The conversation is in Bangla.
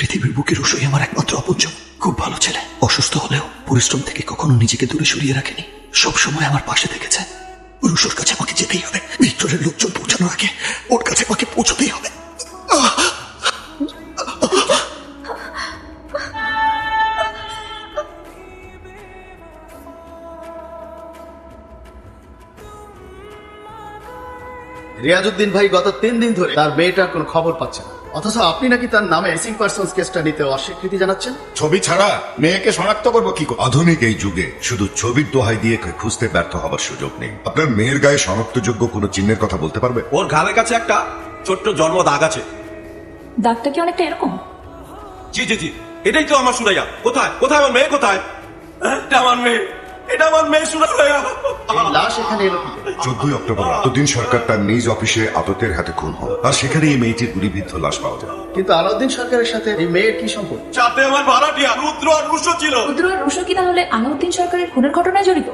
পৃথিবীর বুকের রসই আমার একমাত্র আপনজন। খুব ভালো ছেলে, অসুস্থ হলেও পরিশ্রম থেকে কখনো নিজেকে দূরে সরিয়ে রাখেনি, সব সময় আমার পাশে থেকেছে। রুশোর কাছে আমাকে যেতেই হবে, ভিক্টরের লোকজন পৌঁছানোর আগে ওর কাছে আমাকে পৌঁছতেই হবে। রিয়াজউদ্দিন ভাই গত 3 দিন ধরে তার মেয়েটার কোনো খবর পাচ্ছে না, অথচ আপনি নাকি তার নামে মিসিং পারসনস কেসটা নিতে অস্বীকৃতি জানাচ্ছেন। ছবি ছাড়া মেয়েকে শনাক্ত করবো কি করে? আধুনিক এই যুগে শুধু ছবির দোহাই দিয়ে খুঁজতে ব্যর্থ হবার সুযোগ নেই। আপনার মেয়ের গায়ে শনাক্তযোগ্য কোনো চিহ্নের কথা বলতে পারবে? ওর ঘাড়ের কাছে একটা ছোট্ট জন্ম দাগ আছে। দাগটা কি অনেকটা এরকম? জি জি জি, এটাই তো আমার সুরাইয়া। কোথায় কোথায় আমার মেয়ে, কোথায়? এটা আমার মেয়ে, এটা আমার মেয়ে সুরাইয়া। এই লাশ এখানে এলো কি করে? 14 অক্টোবর আলাউদ্দিন সরকার তার নিজ অফিসে আদতের হাতে খুন হন, আর সেখানে এই মেয়েটির গুলিবিদ্ধ লাশ পাওয়া যায়। কিন্তু আলাউদ্দিন সরকারের সাথে এই মেয়ের কি সম্পর্ক? সাথে আমার ভাড়াটিয়া রুদ্র আর রুশো ছিল। রুদ্র আর রুশো কি তাহলে আলাউদ্দিন সরকারের খুনের ঘটনায় জড়িত?